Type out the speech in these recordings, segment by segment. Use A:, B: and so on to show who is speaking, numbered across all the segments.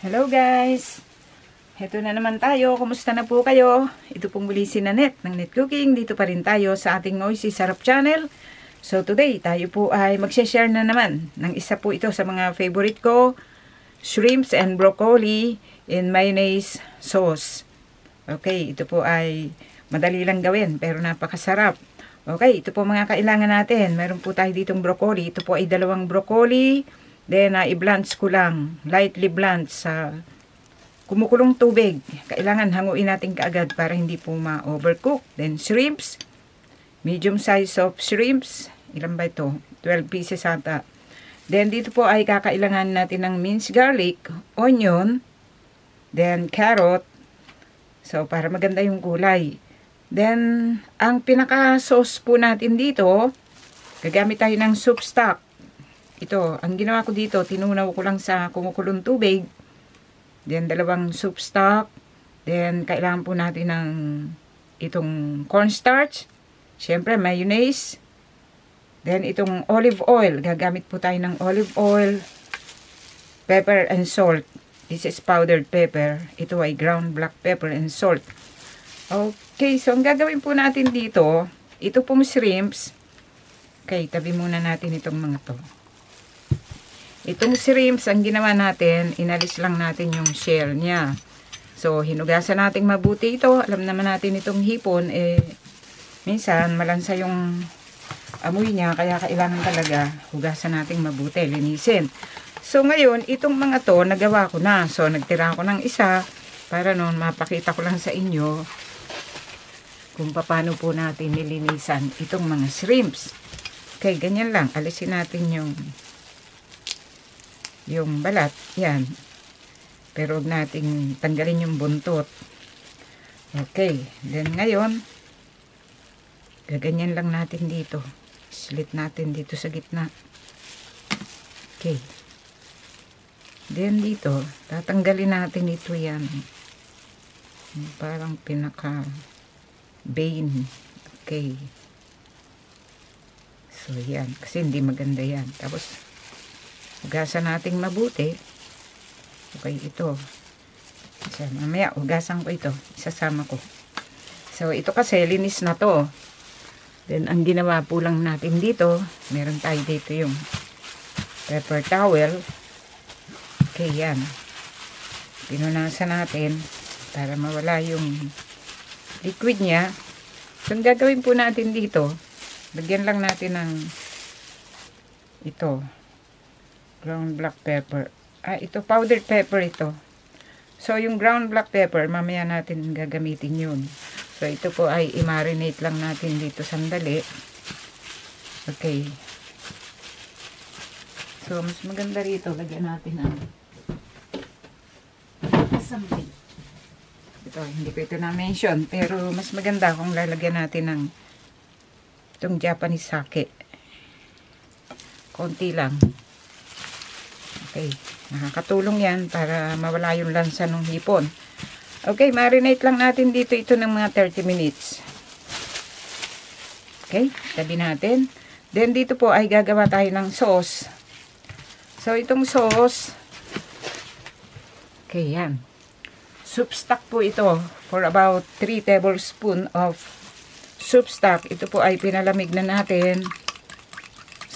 A: Hello guys! Heto na naman tayo. Kumusta na po kayo? Ito pong muli si Nanette ng Net Cooking. Dito pa rin tayo sa ating Noisy Sarap channel. So today, tayo po ay mag-share na naman ng isa po ito sa mga favorite ko. Shrimps and broccoli in mayonnaise sauce. Okay, ito po ay madali lang gawin pero napakasarap. Okay, ito po mga kailangan natin. Meron po tayo ditong broccoli. Ito po ay 2 broccoli. Then, i-blanch ko lang. Lightly blanch sa kumukulong tubig. Kailangan hanguin natin kaagad para hindi po ma-overcook. Then, shrimps. Medium size of shrimps. Ilan ba ito? 12 pieces ata. Then, dito po ay kakailangan natin ng minced garlic, onion, then carrot. So, para maganda yung kulay. Then, ang pinaka-sauce po natin dito, gagamit tayo ng soup stock. Ito, ang ginawa ko dito, tinunaw ko lang sa kumukulong tubig. Then, 2 soup stock. Then, kailangan po natin ng itong cornstarch. Siyempre, mayonnaise. Then, itong olive oil. Gagamit po tayo ng olive oil. Pepper and salt. This is powdered pepper. Ito ay ground black pepper and salt. Okay, so ang gagawin po natin dito, ito pong shrimps. Okay, tabi muna natin itong mga to. Itong shrimps, ang ginawa natin, inalis lang natin yung shell niya. So, hinugasan natin mabuti ito. Alam naman natin itong hipon, minsan malansa yung amoy niya, kaya kailangan talaga hugasan natin mabuti, linisin. So, ngayon, itong mga to, nagawa ko na. So, nagtira ko ng isa, para noon, mapakita ko lang sa inyo kung paano po natin nilinisan itong mga shrimps. Okay, ganyan lang. Alisin natin yung balat, yan. Pero huwag nating tanggalin yung buntot. Okay, then ngayon, gaganyan lang natin dito. Slit natin dito sa gitna. Okay. Then dito, tatanggalin natin ito yan. Parang pinaka vein. Okay. So yan, kasi hindi maganda yan. Tapos, hugasan natin mabuti. Okay, ito. So, mamaya, hugasan ko ito. Isasama ko. So, ito kasi, linis na to. Then, ang ginawa po lang natin dito, meron tayo dito yung paper towel. Okay, yan. Pinunasan natin para mawala yung liquid niya. So, ang gagawin po natin dito, lagyan lang natin ng ito. Ground black pepper. Ito, powdered pepper ito. So, yung ground black pepper, mamaya natin gagamitin yun. So, ito po ay i-marinate lang natin dito sandali. Okay. So, mas maganda rito, lagyan natin ang something. Ito, hindi ko ito na-mention, pero mas maganda kung lalagyan natin ng itong Japanese sake. Konti lang. Okay, nakakatulong yan para mawala yung lansa ng hipon. Okay, marinate lang natin dito ito ng mga 30 minutes. Okay, tabi natin. Then dito po ay gagawa tayo ng sauce. So itong sauce, okay, yan. Soup stock po ito for about 3 tablespoons of soup stock. Ito po ay pinalamig na natin.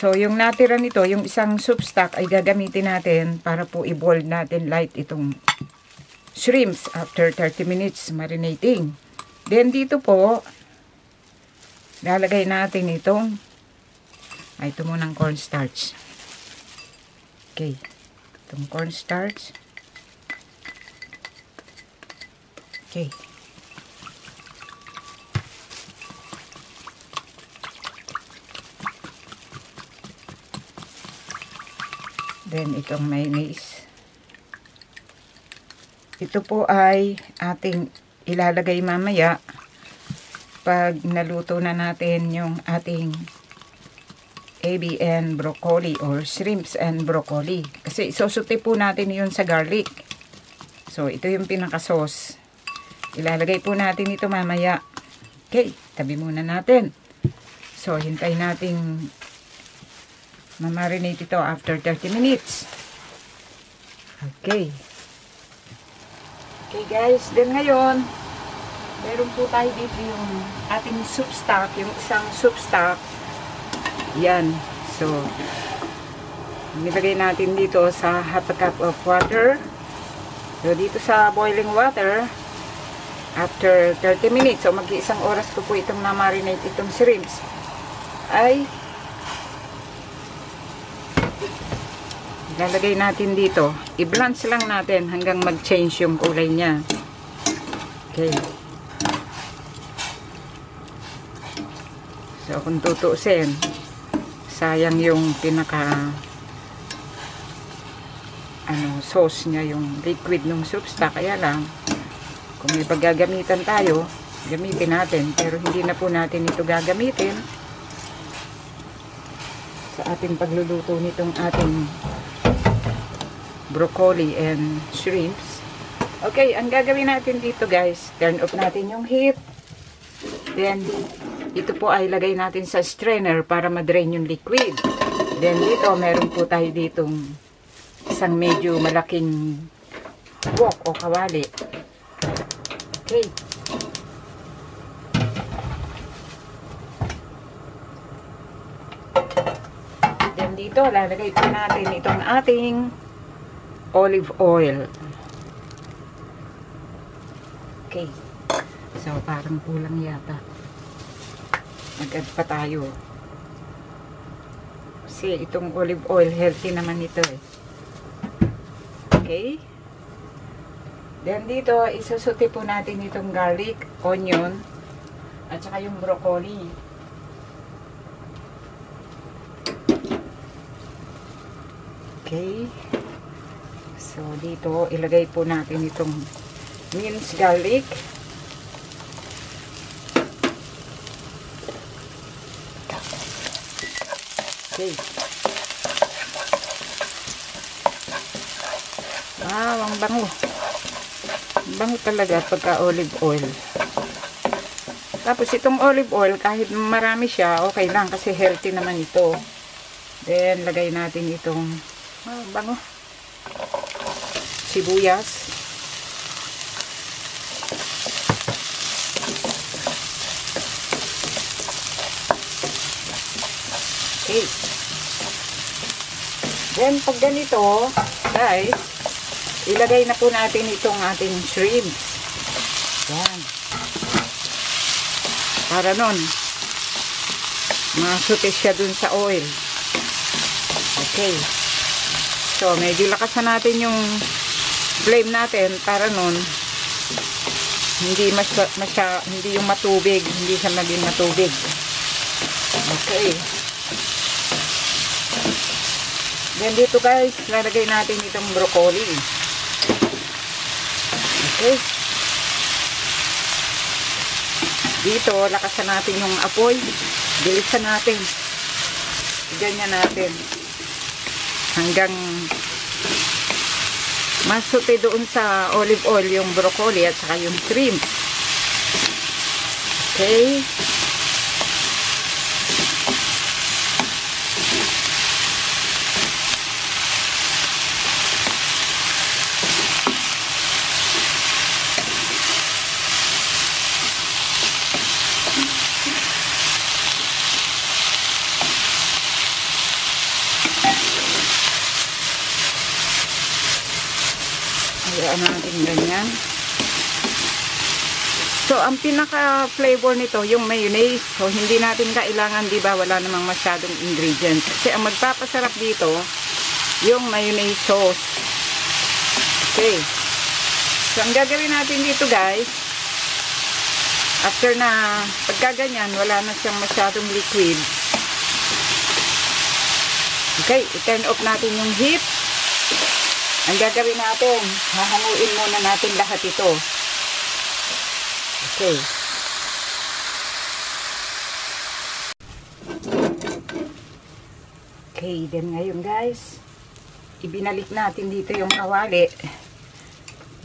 A: So, yung natira nito, yung isang soup stock ay gagamitin natin para po i-boil natin light itong shrimps after 30 minutes marinating. Then, dito po, lalagay natin itong, ito munang cornstarch. Okay. Itong cornstarch. Okay. Then, itong mayonnaise. Ito po ay ating ilalagay mamaya pag naluto na natin yung ating ABN broccoli or shrimps and broccoli. Kasi isosote po natin yun sa garlic. So, ito yung pinaka-sauce. Ilalagay po natin ito mamaya. Okay, tabi muna natin. So, hintay nating mamarinate ito after 30 minutes. Okay. Okay guys, then ngayon, meron po tayo dito yung ating soup stock, yung isang soup stock. Yan. So, nilagay natin dito sa half a cup of water. So, dito sa boiling water, after 30 minutes, so mag-iisang oras ko po itong na-marinate itong shrimps, ay lalagay natin dito. I-blanch lang natin hanggang mag-change yung kulay niya. Okay. So, kung tutuusin, sayang yung pinaka sauce niya, yung liquid ng soup stock. Kaya lang, kung may paggagamitan tayo, gamitin natin. Pero hindi na po natin ito gagamitin sa ating pagluluto nitong ating broccoli and shrimps. Okay, ang gagawin natin dito guys, turn off natin yung heat. Then, ito po ay lagay natin sa strainer para ma-drain yung liquid. Then, dito, meron po tayo ditong isang medyo malaking wok o kawali. Okay. Then, dito, lalagay po natin itong ating olive oil. Okay. So, parang kulang yata. Mag-add pa tayo. Kasi itong olive oil, healthy naman ito eh. Okay. Then, dito, isusuti po natin itong garlic, onion, at saka yung broccoli. Okay. So, dito, ilagay po natin itong minced garlic. Okay. Wow, ang bango. Ang bango talaga pagka olive oil. Tapos, itong olive oil, kahit marami siya, okay lang kasi healthy naman ito. Then, lagay natin itong bango. Sibuyas. Okay. Then, pag ganito, guys, ilagay na po natin itong ating shrimp. Yan. Para nun, masute siya dun sa oil. Okay. So, medyo lakasan natin yung flame natin para nun hindi hindi yung matubig, hindi siya maging matubig. Okay. Then dito guys, lalagay natin itong broccoli. Okay. Dito, lakasan natin yung apoy. Bilisan natin. Ganyan natin. Hanggang masute doon sa olive oil yung broccoli at saka yung shrimp. Okay. Hayaan natin ganyan. So, ang pinaka-flavor nito, yung mayonnaise. So, hindi natin kailangan, di ba, wala namang masyadong ingredients. Kasi ang magpapasarap dito, yung mayonnaise sauce. Okay. So, ang gagawin natin dito, guys, after na pagkaganyan, wala na siyang masyadong liquid. Okay, i-turn off natin yung heat. Ang gagawin natin, hahanguin muna natin lahat ito. Okay. Okay, then ngayon guys, ibinalik natin dito yung kawali.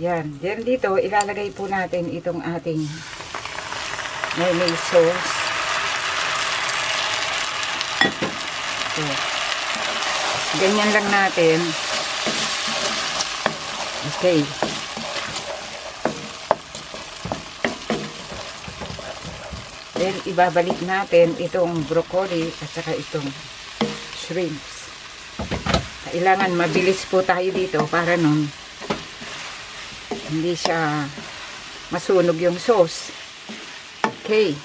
A: Yan. Then dito, ilalagay po natin itong ating mayonnaise sauce. So, ganyan lang natin. Okay. Then, ibabalik natin itong broccoli at saka itong shrimps. Kailangan mabilis po tayo dito para nun hindi siya masunog yung sauce. Okay.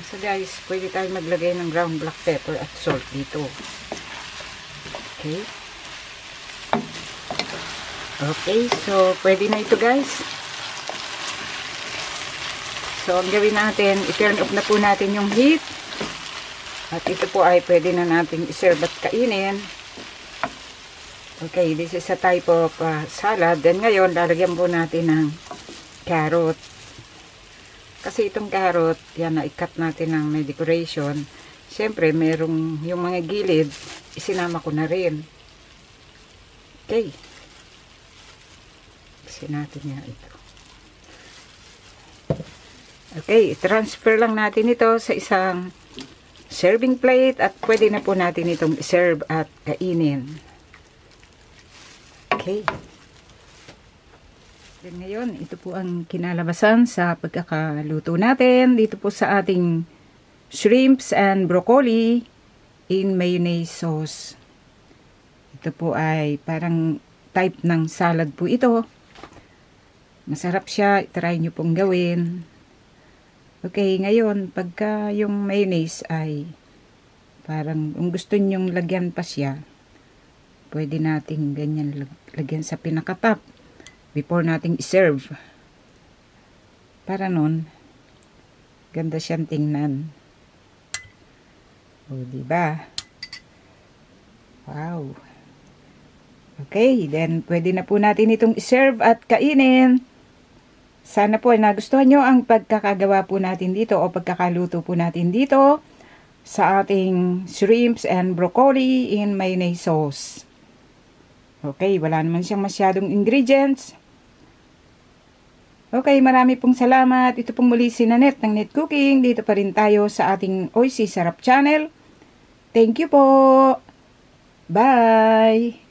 A: So guys, pwede tayo maglagay ng ground black pepper at salt dito. Okay. Okay, so pwede na ito guys. So ang gawin natin, i-turn off na po natin yung heat. At ito po ay pwede na natin i-serve at kainin. Okay, this is a type of salad. Then ngayon, lalagyan po natin ng carrot. Kasi itong carrot, yan na i-cut natin ng may decoration. Siyempre, merong yung mga gilid, isinama ko na rin. Okay. Kasi natin yan ito. Okay, transfer lang natin ito sa isang serving plate at pwede na po natin itong serve at kainin. Okay. Then ngayon, ito po ang kinalabasan sa pagkakaluto natin. Dito po sa ating shrimps and broccoli in mayonnaise sauce. Ito po ay parang type ng salad po ito. Masarap siya. Try nyo pong gawin. Okay, ngayon, pagka yung mayonnaise ay parang kung gusto nyong lagyan pa siya, pwede nating ganyan lagyan sa pinakatap before nating iserve. Para nun, ganda siyang tingnan. O, diba? Wow. Okay, then pwede na po natin itong iserve at kainin. Sana po ay nagustuhan nyo ang pagkakagawa po natin dito o pagkakaluto po natin dito sa ating shrimps and broccoli in mayonnaise sauce. Okay, wala naman siyang masyadong ingredients. Okay, marami pong salamat. Ito pong muli si Nanette ng Net Cooking. Dito pa rin tayo sa ating Oisy Sarap channel. Thank you po. Bye!